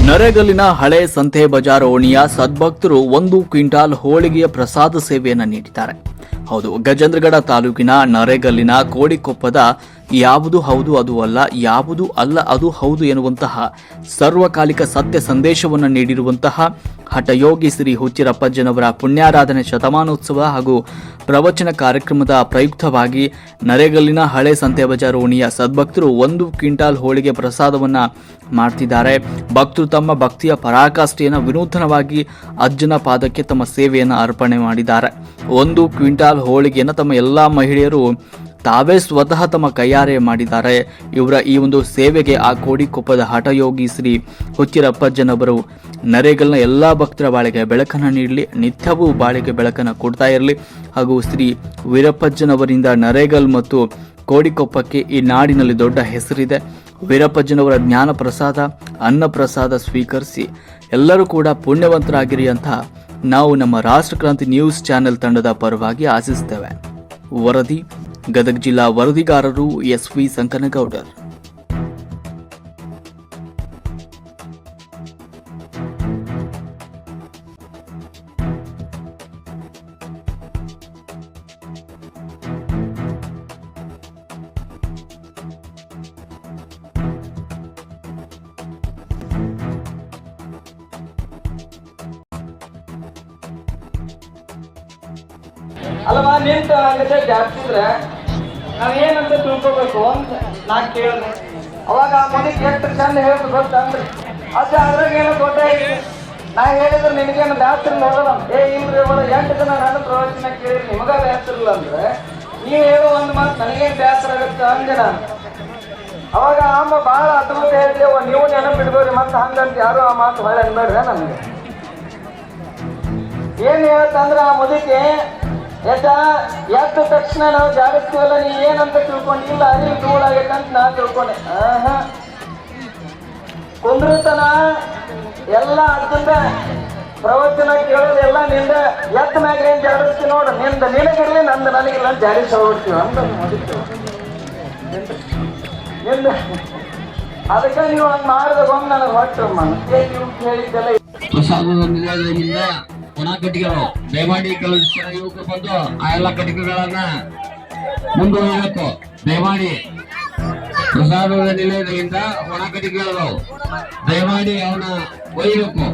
ನರೇಗಲ್ಲಿನ ಹಳೆ ಸಂತೆ ಬಜಾರ್ ಓಣಿಯ ಸದ್ಭಕ್ತರು 1 ಕ್ವಿಂಟಾಲ್ ಹೋಳಿಗೆಯ ಪ್ರಸಾದ ಸೇವೆಯನ್ನು ನೀಡಿದ್ದಾರೆ. ಹೌದು, ಗಜೇಂದ್ರಗಡ ತಾಲೂಕಿನ ನರೇಗಲ್ಲಿನ ಕೋಡಿಕೊಪ್ಪದ ಯಾವುದು ಹೌದು ಅದು ಅಲ್ಲ, ಯಾವುದು ಅಲ್ಲ ಅದು ಹೌದು ಎನ್ನುವಂತಹ ಸರ್ವಕಾಲಿಕ ಸತ್ಯ ಸಂದೇಶವನ್ನು ನೀಡಿರುವಂತಹ ಹಠಯೋಗಿ ಶ್ರೀ ಹುಚ್ಚಿರಪ್ಪಜ್ಜನವರ ಪುಣ್ಯಾರಾಧನೆ ಶತಮಾನೋತ್ಸವ ಹಾಗೂ ಪ್ರವಚನ ಕಾರ್ಯಕ್ರಮದ ಪ್ರಯುಕ್ತವಾಗಿ ನರೇಗಲ್ಲಿನ ಹಳೆ ಸಂತೆ ಬಜಾರ್ ಓಣಿಯ ಸದ್ಭಕ್ತರು 1 ಕ್ವಿಂಟಾಲ್ ಹೋಳಿಗೆ ಪ್ರಸಾದವನ್ನು ಮಾಡ್ತಿದ್ದಾರೆ. ಭಕ್ತರು ತಮ್ಮ ಭಕ್ತಿಯ ಪರಾಕಾಷ್ಠೆಯನ್ನು ವಿನೂತನವಾಗಿ ಅಜ್ಜನ ಪಾದಕ್ಕೆ ತಮ್ಮ ಸೇವೆಯನ್ನು ಅರ್ಪಣೆ ಮಾಡಿದ್ದಾರೆ. 1 ಕ್ವಿಂಟಾಲ್ ಹೋಳಿಗೆಯನ್ನು ತಮ್ಮ ಎಲ್ಲ ಮಹಿಳೆಯರು ತಾವೇ ಸ್ವತಃ ತಮ್ಮ ಕೈಯಾರೆ ಮಾಡಿದ್ದಾರೆ. ಇವರ ಈ ಒಂದು ಸೇವೆಗೆ ಆ ಕೋಡಿಕೊಪ್ಪದ ಹಠಯೋಗಿ ಶ್ರೀ ಹುಚ್ಚಿರಪ್ಪಜ್ಜನವರು ನರೇಗಲ್ನ ಎಲ್ಲ ಭಕ್ತರ ಬಾಳಿಗೆ ಬೆಳಕನ್ನು ನೀಡಲಿ, ನಿತ್ಯವೂ ಬಾಳಿಗೆ ಬೆಳಕನ್ನು ಕೊಡ್ತಾ ಇರಲಿ ಹಾಗೂ ಶ್ರೀ ವೀರಪ್ಪಜ್ಜನವರಿಂದ ನರೇಗಲ್ ಮತ್ತು ಕೋಡಿಕೊಪ್ಪಕ್ಕೆ ಈ ನಾಡಿನಲ್ಲಿ ದೊಡ್ಡ ಹೆಸರಿದೆ. ವೀರಪ್ಪಜ್ಜನವರ ಜ್ಞಾನ ಪ್ರಸಾದ ಅನ್ನ ಪ್ರಸಾದ ಸ್ವೀಕರಿಸಿ ಎಲ್ಲರೂ ಕೂಡ ಪುಣ್ಯವಂತರಾಗಿರಿ ಅಂತ ನಾವು ನಮ್ಮ ರಾಷ್ಟ್ರಕ್ರಾಂತಿ ನ್ಯೂಸ್ ಚಾನೆಲ್ ತಂಡದ ಪರವಾಗಿ ಆಶಿಸುತ್ತೇವೆ. ವರದಿ ಗದಗ ಜಿಲ್ಲಾ ವರದಿಗಾರರು ಎಸ್.ವಿ. ಸಂಕನಗೌಡರ್. ಅಲ್ವಾ ನಿಂತ ಹಂಗತೆ ಜಾಸ್ತಿದ್ರೆ ನಾವೇನಂತ ತಿಳ್ಕೊಬೇಕು ಅಂತ ನಾ ಕೇಳಿದೆ. ಅವಾಗ ಆ ಮನೆಗೆ ಎಷ್ಟು ಚಂದ ಹೇಳ್ದು ಗೊತ್ತಂದ್ರಿ ಅಜ್ಜ ಅದ್ರಾಗ ಏನೋ ದೊಡ್ಡ ಐತಿ. ನಾ ಹೇಳಿದ್ರೆ ನಿನಗೇನು ಬ್ಯಾಸ್ತಿರ ನೋಡೋಣ. ಇಲ್ರಿ ಅವಳ 8 ದಿನ ನನ್ನ ಪ್ರವಚನ ಕೇಳಿ ನಿಮಗ ಬ್ಯಾಸ್ತಿರಲ್ಲ ಅಂದ್ರೆ ನೀವು ಹೇಳೋ ಒಂದು ಮಾತು ನನಗೇನು ಬ್ಯಾಸರ ಆಗುತ್ತೆ ಅಂದೆ ನಾನು. ಅವಾಗ ಅಮ್ಮ ಭಾಳ ಅದ್ಭುತ ಹೇಳಿದೆ, ನೀವು ನೆನಪಿಡ್ಬೇಡ್ರಿ ಮತ್ತೆ ಹಂಗಂತ ಯಾರು ಆ ಮಾತು ಹೊಳೆ ಅನ್ಬೇಡ್ರಿ. ನನಗೆ ಏನು ಹೇಳ್ತಂದ್ರೆ ಆ ಮುದುಕಿ ಎದ್ದ ತಕ್ಷಣ ನಾವು ಜಾಡಿಸ್ತೀವಲ್ಲ, ನೀ ಏನಂತ ತಿಳ್ಕೊಂಡಿಲ್ಲ, ಅಲ್ಲಿ ಧೂಳಾಗೈತಂತ ನಾ ತಿಳ್ಕೊಂಡೆ. ಕುಂದ್ರತನ ಎಲ್ಲ ಅಜ್ಜಂದ ಪ್ರವಚನ ಕೇಳೋದು ಎಲ್ಲ ನಿಂದ ಎತ್ತ ಮ್ಯಾಗ ಏನ್ ಜಾಡಿಸ್ತೀವಿ ನೋಡು, ನಿನಗಿರ್ಲಿ ನಂದು ನನಗಿಲ್ಲ ಜಾಡಿಸಿ ಹೋಗ್ಬಿಡ್ತೀವಿ ಅಂತ ನಿಂದ. ಅದಕ್ಕೆ ನೀವು ಹಂಗೆ ಮಾಡಿದಾಗ ಒಮ್ಮೆ ನನಗೆ ಹೊಟ್ಟರು ಮನಸ್ಸೇ ಹೇಳಿದ್ದೆಲ್ಲ ಒಣ ಕಟ್ಟಿಗೆಗಳು ದಯಮಾಡಿ ಕೆಲವು ಯುವಕರು ಬಂದು ಆ ಎಲ್ಲ ಕಟ್ಟಿಗೆಗಳನ್ನ ಮುಂದುವರಿಯಬೇಕು. ದಯಮಾಡಿ ಪ್ರಸಾದದ ನಿಲಯದಿಂದ ಒಣ ಕಟ್ಟಿಗೆಗಳು ದಯಮಾಡಿ ಅವನ್ನ ಒಯ್ಯಬೇಕು.